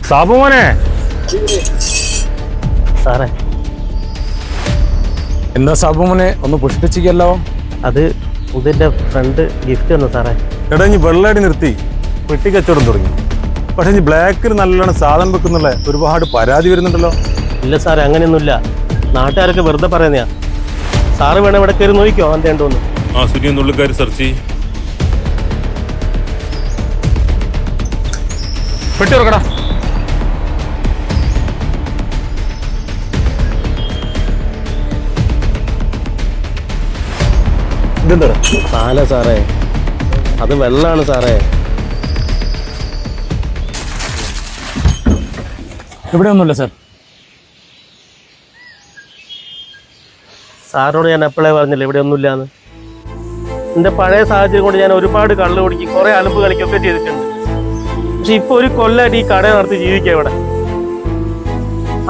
സാബുമോനെ സാറേ. എന്താ സാബുമോനെ ഒന്ന് പുഷ്പിച്ചിക്കല്ലോ? അത് ഇതിന്റെ ഫ്രണ്ട് ഗിഫ്റ്റ് തന്നു സാറേ. എടാ ഇനി വെള്ളടി നിർത്തി പെട്ടി കച്ചവടം തുടങ്ങി. പക്ഷെ ഇനി ബ്ലാക്കിൽ നല്ലോണം സാധനം വെക്കുന്നുള്ള ഒരുപാട് പരാതി വരുന്നുണ്ടല്ലോ. ഇല്ല സാറേ, അങ്ങനെയൊന്നുമില്ല. നാട്ടുകാരൊക്കെ വെറുതെ പറയുന്നയാ. സാറ് വേണം ഇവിടെ കയറി നോക്കിക്കോ അവൻ്റെ ഉണ്ടോന്ന്. ആ സുനി നുള്ളിക്കാർ സെർച്ച് ചെയ്യും. പെട്ടി തുറക്കടാ. ഇതെന്താ പാല സാറേ? അത് വെള്ളമാണ് സാറേ. ഇവിടെ ഒന്നുമില്ല സാർ. സാറിനോട് ഞാൻ എപ്പോഴേ പറഞ്ഞില്ല ഇവിടെ ഒന്നുമില്ലാന്ന്. എൻ്റെ പഴയ സാഹചര്യം കൊണ്ട് ഞാൻ ഒരുപാട് കള്ളു കുടിക്കും, കുറെ അലമ്പ് കളിക്കുകയൊക്കെ ചെയ്തിട്ടുണ്ട്. പക്ഷെ ഇപ്പൊ ഒരു കൊല്ലമായിട്ട് ഈ കട നടത്തി ജീവിക്കുക ഇവിടെ.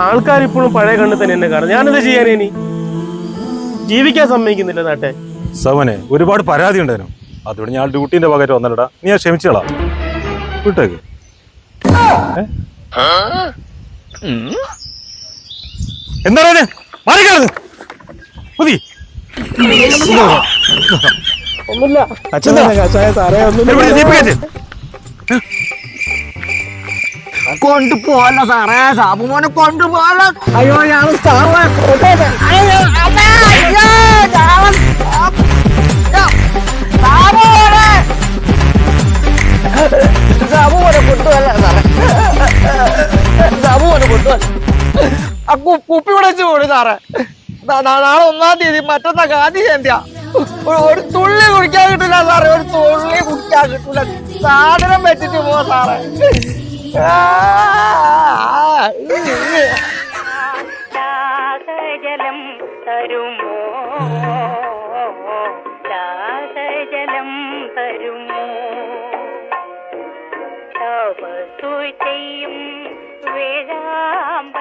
ആൾക്കാരിപ്പോഴും പഴയ കണ്ണിൽ തന്നെ എന്നെ കാണും. ഞാനെന്താ ചെയ്യാൻ? ഇനി ജീവിക്കാൻ സമ്മതിക്കുന്നില്ല നാട്ടെ. സവനെ ഒരുപാട് പരാതി ഉണ്ടായിരുന്നു. അതുകൊണ്ട് ഞാൻ ഡ്യൂട്ടീന്റെ പകരം വന്നല്ലടാ. നീ ഞാൻ ക്ഷമിച്ചോളാം. വിട്ടേക്ക്. എന്താണ് മാറിക്കാണ് പുതി ഒന്നുമില്ല സാറേ, കൊണ്ടുപോകല്ല സാറേ, സാബുമോനെ കൊണ്ടുപോകല്ല. അയ്യോ ഞാൻ സാബുമോനെ കൊണ്ടുപോകല്ല സാറേ, സാബുമോനെ കൊണ്ടുപോകല്ല. ആ കുപ്പി വിടച്ചു പോണു സാറേ. നാളെ 1-ാം തീയതി, മറ്റന്നാ ഗാന്ധി ജയന്തിയാ. ഒരു തുള്ളി കുടിക്കാൻ കിട്ടില്ല സാറേ, ഒരു തുള്ളി കുടിക്കാൻ കിട്ടില്ല. സാധനം വെച്ചിട്ട് പോ സാറേ. ജലം തരുമോ, ജലം തരുമോ, തപസ്സു ചെയ്യും വേഴാമ്പൽ